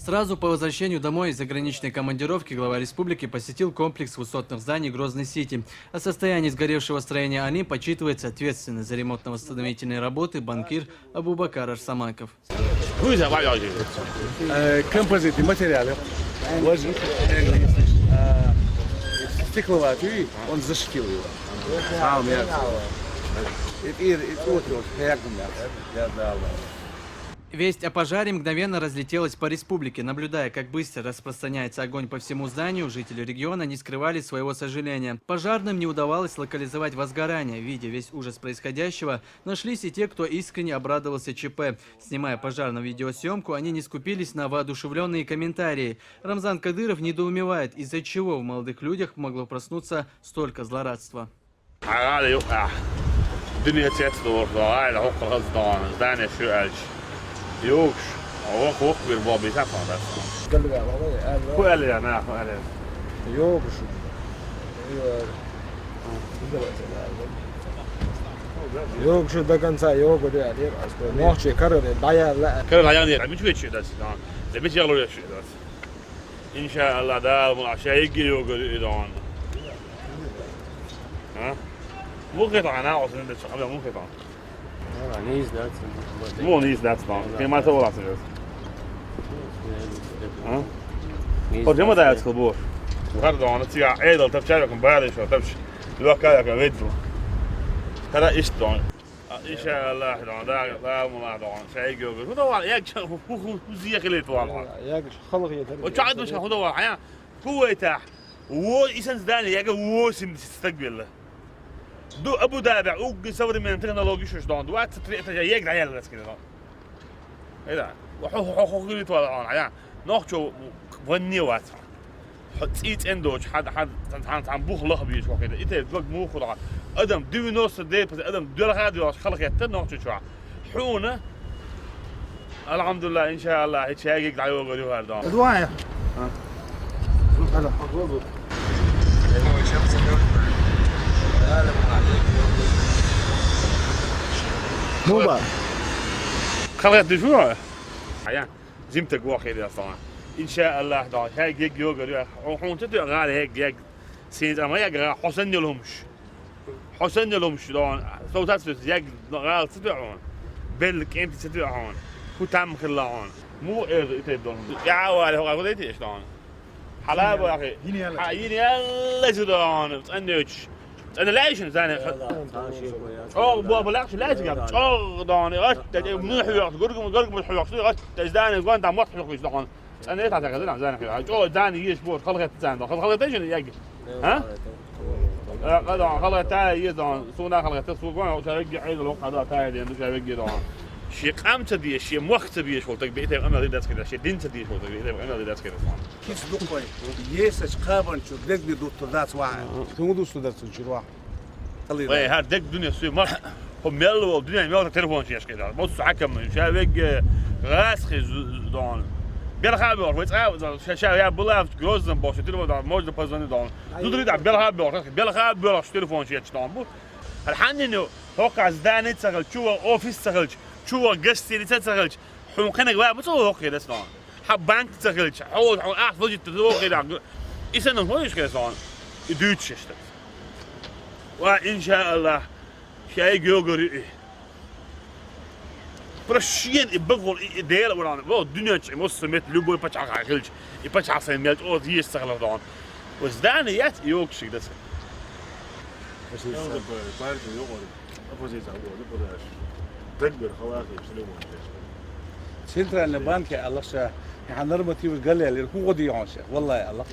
Сразу по возвращению домой из заграничной командировки глава республики посетил комплекс высотных зданий Грозный-Сити. О состоянии сгоревшего строения АНИ почитывается ответственный за ремонтно-восстановительные работы банкир Абубакар Арсамаков. Композитный материал. Стекловатый, он защитил его. Весть о пожаре мгновенно разлетелась по республике. Наблюдая, как быстро распространяется огонь по всему зданию, жители региона не скрывали своего сожаления. Пожарным не удавалось локализовать возгорание. Видя весь ужас происходящего, нашлись и те, кто искренне обрадовался ЧП. Снимая пожарную видеосъемку, они не скупились на воодушевленные комментарии. Рамзан Кадыров недоумевает, из-за чего в молодых людях могло проснуться столько злорадства. Yokş. O kork bir babi yapma da. Bu eli ya ne yapma eli. Yok Yok şu до конца yok diyor. Ночью короче дая. Kırıl ayağını yer. Müç geçiyor da sizden. Demiş yağlı yaşıyor da. İnşallah da bu aşağıya giriyor görüyor. Ha? Bu kadar ne olsun da çıkamıyor bu kadar. Mو نیست دستان قیمت اول است خود جمع دایت خبور هر دانه تیجا عیدل تبچه بکن بعدش تبچه لوکا یک ویدرو هذا إيش دان إن شاء الله دان دا ما دان شيء جوجل هو ده يك هو زي خليت والله يك خلق يتر وتعد مش هو ده يعني هو يتاح هو إنسان داني يك هو سم تستقبل دو ابو دابع وقصور من تكنولوجي شوش دون دوات تريقة يقدر يلا كده دون ايه ده وحو غليت ولا يعني نوخشو وني وات حط ايت اندوش حد عم بوخ له بيش وكده ايه دوق مو خلع ادم دو نص دي بس ادم دول غادي خلق يتر نوخشو شو حونه الحمد لله ان شاء الله هيك شيء يقدر يوقف هذا دوايا هذا مو بقى خلقت دشوع يعني زمتك واخد يا صاحبي ان شاء الله ده هيك يوغر وحون تدي غالي هيك سيد ما يقرا حسن لهمش دون صوتات يق غال تدعون بالك انت تدعون هو تام خلاون مو تدون يا عوالي هو قلت ايش دون حلاوه يا اخي يني يلا تدون اندوش أنا ليش زين أو بابا لاش ليش قال أو داني غت من حيوق قرق من حيوق غت زين قوان دام وقت حيوق يشتغل أنا إيه تعتقد أنا زين أو زين يشبور خلقت زين خلقت إيش اللي يجي ها قدام خلقت تاي يزون سونا خلقت سوقان وترجع عيد الوقت هذا تاي دي إنه شايف دان شيء قام تدي شيء وقت بيش قلت لك بيتي أنا ضد كذا شيء دين تدي قلت لك بيتي أنا ضد كذا كيس دقوي يسش قابن شو دق بدو تدات واحد ثم دو تدات شو واحد وي هاد دق دنيا سوي مر هم ملوا الدنيا ملوا تليفون شيء كذا بص حكم شايف راسخ دان بيرخابور ويتعاود شايف بلاف جوزن باش تليفون دان موجود بازن دان دودري دا بيرخابور تليفون شيء دان بو الحين انه توقع زداني تسغل شو اوفيس تسغل شو قستي تسغل حون خنق بقى بتسوي كذا سنان حب بانك تسغل حول اعرف وجه تسوي كذا اسنه هو ايش كذا سنان يدوتش اشتغل وإن شاء الله شيء يقولي برشين يبغون دير ولا هو الدنيا شيء مصمت لبوا يبتش على خلج يبتش على سنميات أو دي يستغل دون وزدانيات يوكشي ده بس يصير بارد يقولي أبوزي زعبوا لبوداش تكبر خواطر بسلومون سنترا البانك الله شا يعني نرمتي وقال لي هو ودي عاشه والله يا الله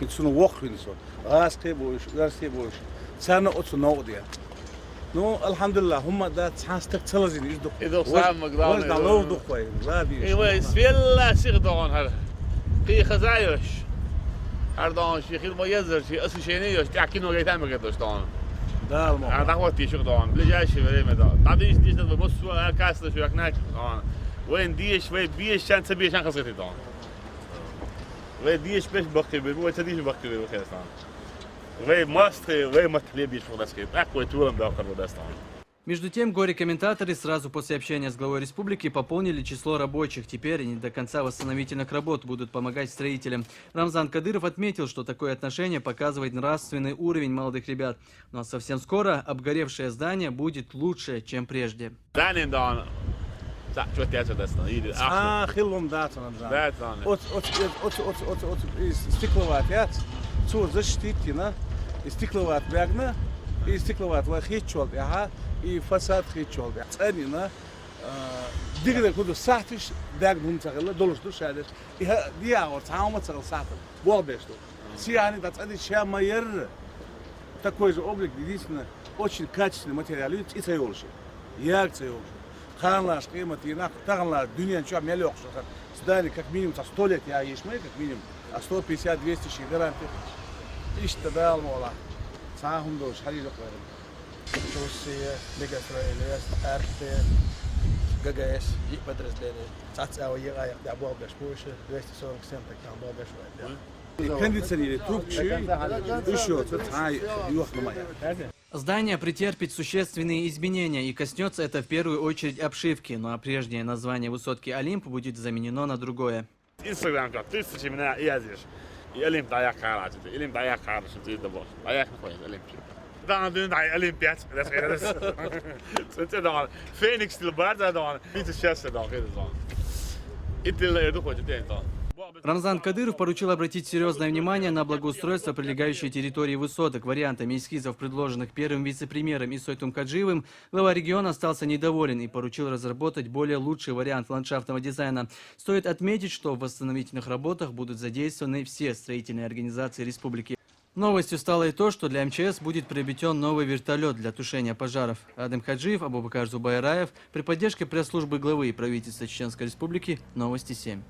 يتسونو وقت ينسون غاسقي بوش غاسقي بوش سنة أو نوديا نو الحمد لله هم ده حاستك تلازين يدق إذا صام مقدار وزن الله دقوي غادي إيوه سبيلا شيخ دون هذا قي خزايش هردان شيخ ما يزر شيء أصل شيء نيوش تحكي إنه جاي تعمل كده شلون ده الموضوع أنا دعوتي شيخ دون بلجاش في بريمة ده تعديش ديش ده بص كاسة شو هناك وين ديش وين بيش شان تبيش شان خسرتي دون وين ديش بيش بقي وين تديش بقي بخيرستان وين ماستر وين متلي بيش فرداسكي أقوى تولم داخل فرداستان Между тем, горе-комментаторы сразу после общения с главой республики пополнили число рабочих. Теперь они до конца восстановительных работ будут помогать строителям. Рамзан Кадыров отметил, что такое отношение показывает нравственный уровень молодых ребят. Но совсем скоро обгоревшее здание будет лучше, чем прежде. خلهم داتنا That's on it. استقلوات يات صور زشتيتنا استقلوات بيعنا استقلوات وخيت شول بيها فساد خيت شول بيها ثانينا ديجر كده ساعتش داك بهم تغلا دولش دوش هذا دي اور تعاوم تغلا ساعت بو بيشتو سياني تاتدي شيء ما ير такой же облик действительно очень качественный материал и цеолши як цеолши خانلاش قيمتي ناخ تغلا دنيا شو عمل يوقش здание как минимум 100 лет я есть мы как минимум 150 200 شيء гарантия اشتغل والله ساهم دوش حريق غير توصية لقى إسرائيلية أرث جاجاش يقدر زلنا تعرف أو يغير دعوة بشبوشة 240 سنت كان بابا شوية кондиционеры трубчи еще цай юх на моя Здание претерпит существенные изменения, и коснется это в первую очередь обшивки. Ну а прежнее название высотки Олимп будет заменено на другое. Instagram kan tussen من يازيش يلم ضيق كارات يلم ضيق كارات شو تريد دبوس ضيق كويس يلم dan doen hij Olympia's dat is dan Phoenix til Barda dan niet счастье dan het dan это это хочет это Рамзан Кадыров поручил обратить серьезное внимание на благоустройство прилегающей территории высоток. Вариантами эскизов, предложенных первым вице-премьером Исой Тумкаджиевым, глава региона остался недоволен и поручил разработать более лучший вариант ландшафтного дизайна. Стоит отметить, что в восстановительных работах будут задействованы все строительные организации республики. Новостью стало и то, что для МЧС будет приобретен новый вертолет для тушения пожаров. Адем Хаджиев, Абубакар Зубайраев при поддержке пресс-службы главы и правительства Чеченской Республики. Новости 7.